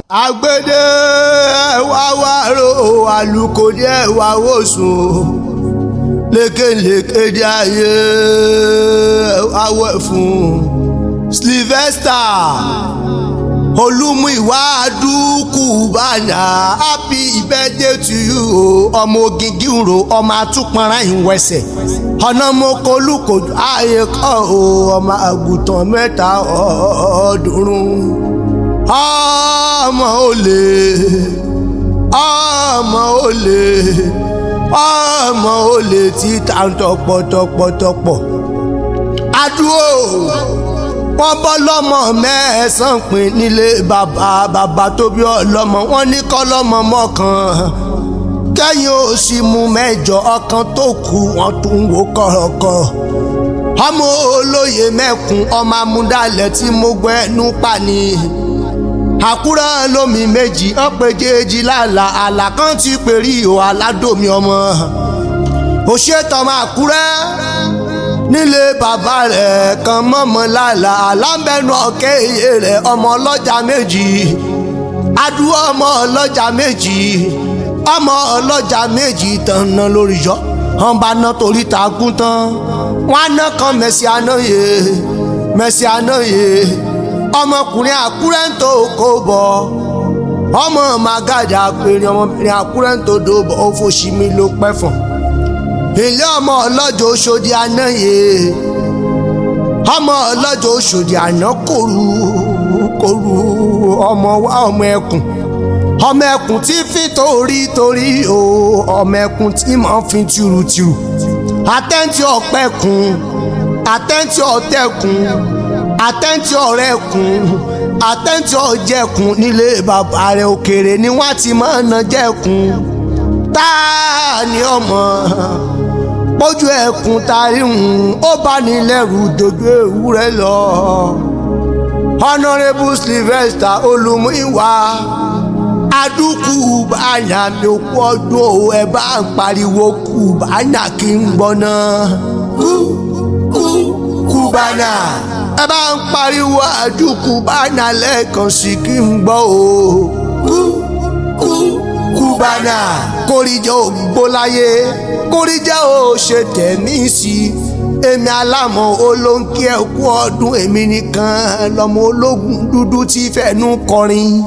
Agbede ẹwà wàrò àlùkò ní ẹwà wòsùn lékelèké di ayé ẹwà wẹ̀ fún Sylvester Hon.Adu CUBANA. Happy birthday to you ọmọ Ògìngìrò ọmọ àtúpọ̀nrán ìwẹ̀sẹ̀ ọ̀nà mọ́kọ́lùkọ́jú ayé kọ́ ọmọ àgùntàn mẹ́ta ọ̀ọ́dúnrún ọmọ olè tí ta ń tọpọtọpọtọpọ adúró wọ́n bọ́ lọ́mọ mẹ́sàn-án pín nílé bàbá tó bí ọlọ́mọ wọ́n ní kọ́lọ́mọ mọ́kàn kẹ́yìn ó sì mú mẹ́jọ ọ̀kan tó kù wọ́n tún wò kọ̀rọ̀kọ̀ ọmọ olóye mẹ́kun ọmọ amúdálẹ̀ tí mo gbẹ́nu pa ni Akure lómi méjì ọ̀pẹ̀jẹ̀jì lálà àlà kan ti pèrí ìhò aládòmí ọmọ òṣètọ́mọ Akure nílé bàbá rẹ̀ kan mọ́mọ́ lálà alámbẹ́nu ọ̀kẹ́ iye rẹ̀ ọmọ ọlọ́jà méjì Adu ọmọ ọlọ́jà méjì tanná lórí yọ wọn bá ná torí takún tán wọn á ná kan mẹ́sì ànáyè ọmọkùnrin Akure ń tó kó bọ̀ ọmọ màgàjà pèrè ọmọbìnrin Akure ń tó dó bọ̀ ó fòṣì mi ló pẹ́ fọ̀n ilé ọmọ ọlọ́jọ́ Òṣòdì ànáyè ọmọ ọlọ́jọ́ Òṣòdì àná kòrú ọmọ wa ọmọ ẹkùn tí fi torí o ọmọ ẹkùn tí mọ̀ fi tìrùtìrù àtẹ́ntì ọ̀pẹ́kùn àtẹ́ntì ọ̀tẹ́kùn àtẹ́ntì ọ̀rẹ́kùn àtẹ́ntì ọ̀jẹ̀kùn nílé bàbá rẹ̀ òkèrè ni wọ́n ti máa ń ná jẹ̀kùn tá ni ọmọ pójú ẹkùn tari ó bá ní lẹ́rù dojú ewúrẹ́ lọ. Honorable Sylvester Hon.Adu CUBANA mi ò kú ọdún o ẹ bá ń pariwo CUBANA kí n gbọ́ náà. CUBANA ẹ bá ń pariwo Adu CUBANA lẹ́ẹ̀kan sí kí n gbọ́ o. CUBANA kórìjẹ́ ògbóláyé kórìjẹ́ ò ṣe tẹ̀mí sí èmi alámọ̀ olóńkí ẹ̀kú ọdún èmi nìkan lọ́mọ ológun dúdú tí fẹ́nu kọrin.